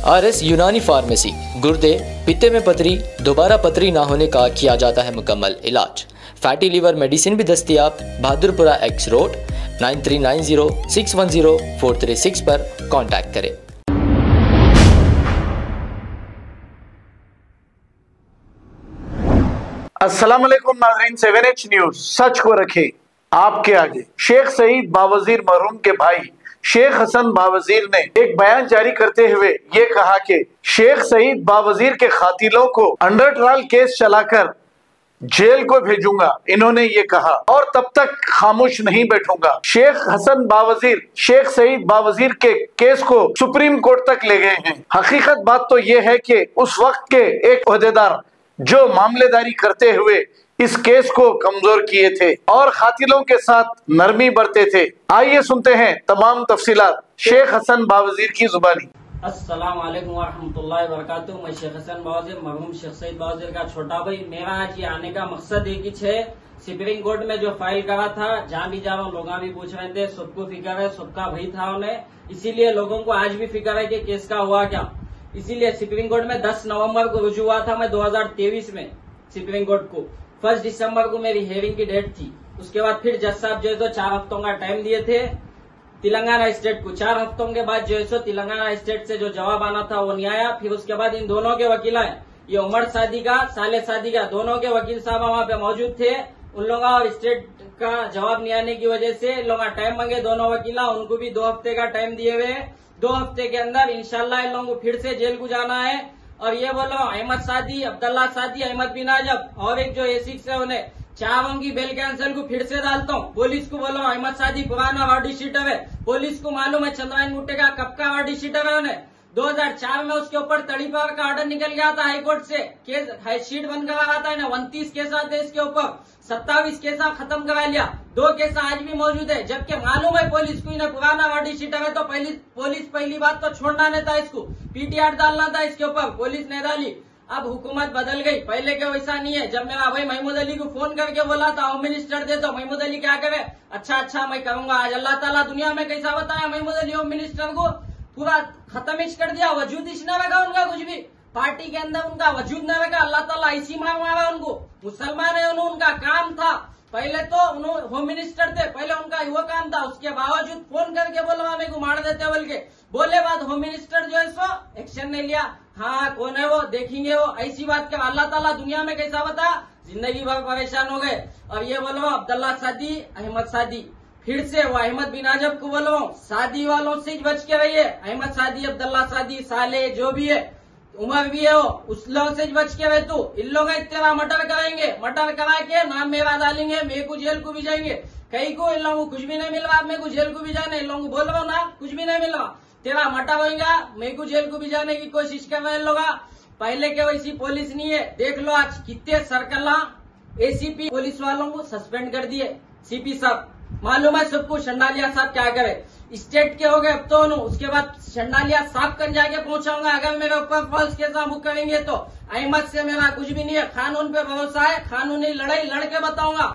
RS यूनानी pharmacy, गुर्दे, पित्ते में पथरी, दोबारा पथरी ना होने का किया जाता है मुकम्मल इलाज। फैटी लीवर मेडिसिन भी दस्तयाब। बहादुरपुरा X रोड 9390610436 पर कांटेक्ट करें। अस्सलाम वालेकुम नाज़रीन, 7H न्यूज सच को रखे आपके आगे। शेख सईद बावजीर मरहूम के भाई शेख हसन बावजीर ने एक बयान जारी करते हुए ये कहा कि शेख सईद बावजीर के खातिलों को अंडर ट्रायल केस चलाकर जेल को भेजूंगा। इन्होंने ये कहा और तब तक खामोश नहीं बैठूंगा। शेख हसन बावजीर शेख सईद बावजीर के केस को सुप्रीम कोर्ट तक ले गए हैं। हकीकत बात तो ये है कि उस वक्त के एक ओहदेदार जो मामलेदारी करते हुए इस केस को कमजोर किए थे और खातिलों के साथ नरमी बरते थे। आइए सुनते हैं तमाम तफसीलात शेख हसन बावजीर की जुबानी। अस्सलाम वालेकुम वरहमतुल्लाहि वबरकातुहू। मैं शेख हसन बावजीर मरहूम शेख सईद बावजीर का छोटा भाई। मेरा आज ये आने का मकसद एक ही है, सुप्रीम कोर्ट में जो फाइल करा था, जहाँ भी जा रहा हूँ लोग भी पूछ रहे थे, सबको फिक्र है, सबका भाई था उन्हें, इसीलिए लोगों को आज भी फिक्र है कि केस का हुआ क्या। इसीलिए सुप्रीम कोर्ट में 10 नवंबर को रुजू हुआ था। मैं 2023 में सुप्रीम कोर्ट को 1 दिसंबर को मेरी हेयरिंग की डेट थी। उसके बाद फिर जज साहब जो है तो 4 हफ्तों का टाइम दिए थे तेलंगाना स्टेट को। 4 हफ्तों के बाद जो है सो तेलंगाना स्टेट से जो जवाब आना था वो नहीं आया। फिर उसके बाद इन दोनों के वकील आए, ये उमर सादी का, साले सादी का, दोनों के वकील साहब वहाँ पे मौजूद थे। उन लोगों और स्टेट का जवाब नहीं आने की वजह से लोग टाइम मांगे दोनों वकीला, उनको भी 2 हफ्ते का टाइम दिए हुए। 2 हफ्ते के अंदर इंशाल्लाह इन लोगों को फिर से जेल को जाना है। और ये बोलो अहमद सादी, अब्दुल्ला सादी, अहमद बिन आजब और एक जो A6 है उन्हें चारों की बेल कैंसिल को फिर से डालता हूँ। पुलिस को बोलो अहमद सादी पुराना वार्डी शीटर है, पुलिस को मालूम है चंद्रायन गुट्टे का कब का वार्डी शीटर है उन्हें। 2004 में उसके ऊपर तड़ीपार का ऑर्डर निकल गया था हाईकोर्ट से, केस शीट बंद करवा था इन्हें। 29 केस आते इसके ऊपर, 27 केस खत्म करा लिया, 2 केस आज भी मौजूद है। जबकि मालूम है पुलिस को इन्हें पुराना वार्डी शीटर है, तो पुलिस पहली बात तो छोड़ना नहीं था, इसको PTR डालना था इसके ऊपर, पुलिस ने डाली। अब हुकूमत बदल गई, पहले के वैसा नहीं है। जब मेरा भाई महमूद अली को फोन करके बोला था होम मिनिस्टर दे दो, महमूद अली क्या करे, अच्छा मैं करूंगा। आज अल्लाह ताला दुनिया में कैसा बताया महमूद अली होम मिनिस्टर को, पूरा खत्म कर दिया, वजूद ही न रखा उनका, कुछ भी पार्टी के अंदर उनका वजूद न रखा। अल्लाह ताला ऐसी मारा उनको, मुसलमान है उनका काम था। पहले तो उन्होंने होम मिनिस्टर थे, पहले उनका वो काम था, उसके बावजूद फोन करके बोला मेरे को मार देते बोल के बोले, बाद होम मिनिस्टर जो है सो एक्शन नहीं लिया। हाँ कौन है वो देखेंगे, वो ऐसी बात क्या। अल्लाह ताला दुनिया में कैसा बता, जिंदगी भर परेशान हो गए। और ये बोलो अब्दुल्ला सादी, अहमद सादी, फिर से वो अहमद बिन आजब को बोलो सादी वालों से बच के रहिए। अहमद सादी, अब्दुल्ला सादी, साले जो भी है, उमर भी है, वो उस लोग से बच के रहे। तू इन लोग तेरा मर्डर कराएंगे, मर्डर करा के नाम मेरा डालेंगे, मेरे को जेल को भी जाएंगे। कहीं को इन लोगों को कुछ भी नहीं मिल रहा, मेरे को जेल को भी जाने, इन लोगों को बोल रहा हूँ ना कुछ भी नहीं मिल रहा, तेरा मर्डर होगा, मेरे को जेल को भी जाने की कोशिश कर रहे हैं लोग। पहले के वैसी पुलिस नहीं है, देख लो आज कितने सर्कल ACP पुलिस वालों को सस्पेंड कर दिए। CP साहब मालूम है सबको, शंडालिया साहब क्या करे, स्टेट के हो गए अब तो उसके बाद शंडालिया साहब कर जाके पहुंचाऊंगा। अगर मेरे ऊपर फॉल्स केस बुक करेंगे तो अहमद से मेरा कुछ भी नहीं है, कानून पे भरोसा है, कानूनी लड़ाई लड़के बताऊंगा।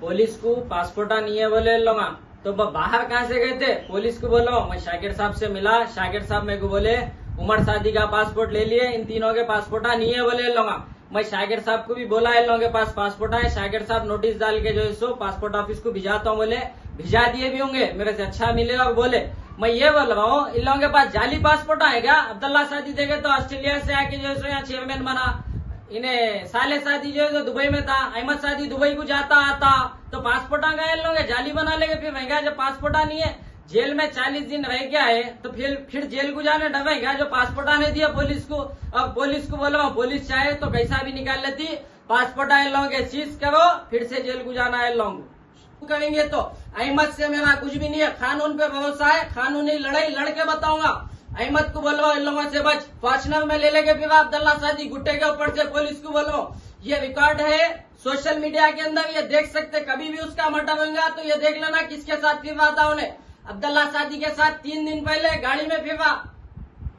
पुलिस को पासपोर्ट नहीं है बोले लोग, तो बाहर कहाँ से गए थे, पुलिस को बोलो मैं शाकिर साहब से मिला, शाकिर साहब मेरे को बोले उमर सादी का पासपोर्ट ले लिए, इन तीनों के पासपोर्ट नहीं है बोले लोग। मैं शाकिर साहब को भी बोला इन लोगों के पास पासपोर्ट है, शाकिर साहब नोटिस डाल के जो है सो पासपोर्ट ऑफिस को भिजाता हूँ बोले, भिजा दिए भी होंगे, मेरे से अच्छा मिलेगा। और बोले मैं ये बोल रहा हूँ इन लोगों के पास जाली पासपोर्ट है क्या। अब्दुल्ला सादी देखे तो ऑस्ट्रेलिया से आके जो है यहाँ चेयरमैन बना, इन्हें साले सादी जो है दुबई में था, अहमद सादी दुबई को जाता आता, तो पासपोर्ट गए इन लोग जाली बना लेंगे। फिर महंगा जब पासपोर्ट नहीं है, जेल में 40 दिन रह गया है, तो फिर जेल को जाने डर गया जो पासपोर्ट आने दिया पुलिस को। अब पुलिस को बोलो पुलिस चाहे तो कैसा भी निकाल लेती, पासपोर्ट इन लोगों के सीज करो, फिर से जेल को जाना है इन लोगों को करेंगे। तो अहमद से मेरा कुछ भी नहीं है, कानून पे भरोसा है, कानूनी लड़ाई लड़के बताऊंगा। अहमद को बोलो इन लोगों से बच, फॉर्चुनर में ले लेके फिर अब्दुल्ला सादी गुट्टे के ऊपर से पुलिस को बोलो, ये रिकॉर्ड है सोशल मीडिया के अंदर, ये देख सकते, कभी भी उसका मर्डर होगा तो ये देख लेना किसके साथ फिर आता उन्हें। अब्दुल्ला सादी के साथ 3 दिन पहले गाड़ी में फिरा,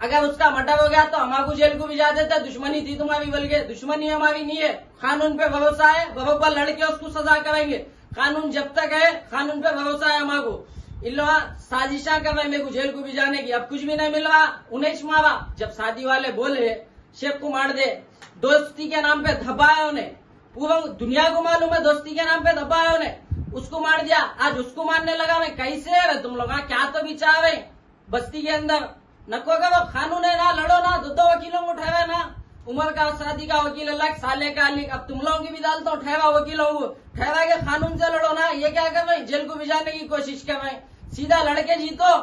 अगर उसका मर्डर हो गया तो हमारे जेल को भी जा देता, दुश्मनी थी तुम्हारी बोल के, दुश्मनी हमारी नहीं है, कानून पे भरोसा है, बरोबर लड़के उसको सजा कराएंगे। कानून जब तक है, कानून पे भरोसा है हमारे को। इन लोग साजिशा कर रहे मेरे को जेल को भी जाने की। अब कुछ भी नहीं मिल रहा, उन्हें मारा। जब शादी वाले बोले शेख को मार दे, दोस्ती के नाम पे धपाया उन्हें, पूरा दुनिया को मालूम है दोस्ती के नाम पे धपाया उन्हें, उसको मार दिया। आज उसको मारने लगा। मैं कैसे है तुम लोग, क्या तो विचार है बस्ती के अंदर। नको का वो कानून है ना, लड़ो ना, दो वकीलों को ठहरा ना, उम्र का शादी का वकील अलग, साले का अलग। अब तुम लोगों की भी डालता हूँ, ठहरा वकीलों को, ठहरा के कानून से लड़ो ना। ये क्या कर रहे, जेल को भिजाने की कोशिश कर रहे, सीधा लड़के जीतो।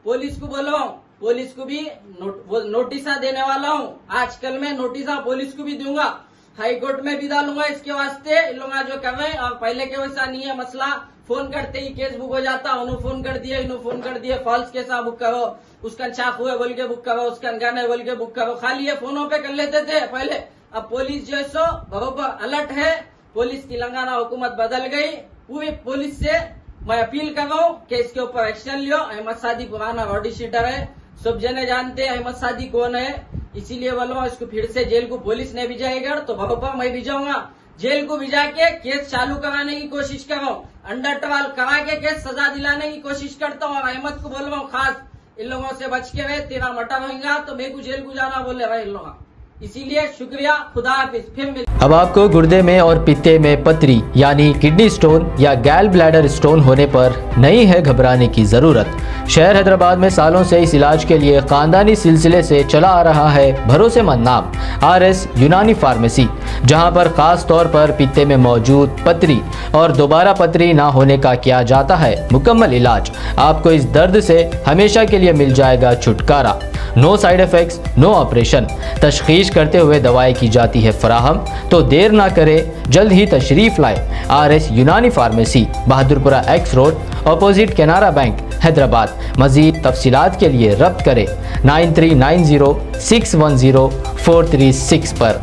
पुलिस को बोलो, पुलिस को भी नोटिस देने वाला हूँ। आजकल मैं नोटिस पुलिस को भी दूंगा, हाई कोर्ट में भी डालूंगा इसके वास्ते। इन लोग जो कर रहे हैं, और पहले के वैसा नहीं है मसला, फोन करते ही केस बुक हो जाता। उन्होंने फोन कर दिया, इन्होंने फोन कर दिया, फॉल्स केसा बुक करो, उसका चाकू है बोल के बुक करो, उसका गन है बोल के बुक करो। खाली ये फोनों पे कर लेते थे पहले। अब पुलिस जो है सो बरोबर अलर्ट है। पुलिस तेलंगाना हुकूमत बदल गई। पूरी पुलिस से मैं अपील कर रहा हूँ कि इसके ऊपर एक्शन लियो। अहमद सादी पुराना रॉडी शीटर है, सब जने जानते हैं अहमद सादी कौन है। इसीलिए बोल रहा हूँ इसको फिर से जेल को पुलिस ने भिजाएगा तो बरोबर मैं भिजाऊंगा। जेल को भिजा के केस चालू कराने की कोशिश कर रहा हूँ, अंडर ट्रायल करा के केस सजा दिलाने की कोशिश करता हूँ। और अहमद को बोल रहा हूँ खास, इन लोगों से बच के रहे, तेरा मटा होगा तो मेरे को जेल को जाना बोले रहे इन लोग। इसीलिए शुक्रिया, खुदा हाफिज, फिर मिल। अब आपको गुर्दे में और पित्ते में पथरी यानी किडनी स्टोन या गैल ब्लैडर स्टोन होने पर नहीं है घबराने की ज़रूरत। शहर हैदराबाद में सालों से इस इलाज के लिए ख़ानदानी सिलसिले से चला आ रहा है भरोसेमंद नाम RS यूनानी फार्मेसी, जहां पर ख़ास तौर पर पित्ते में मौजूद पथरी और दोबारा पथरी ना होने का किया जाता है मुकम्मल इलाज। आपको इस दर्द से हमेशा के लिए मिल जाएगा छुटकारा। No side effects, no operation, तशखीस करते हुए दवाएं की जाती है फराहम। तो देर ना करें, जल्द ही तशरीफ़ लाए RS यूनानी pharmacy, Bahadurpura X road, opposite Canara bank, Hyderabad. मज़ीद तफसीलात के लिए रब्त करें 9390610436 पर।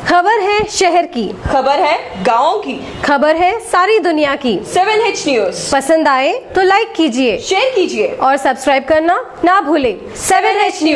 खबर है शहर की, खबर है गाँव की, खबर है सारी दुनिया की। 7H न्यूज़ पसंद आए तो लाइक कीजिए, शेयर कीजिए और सब्सक्राइब करना ना भूलें। 7H news.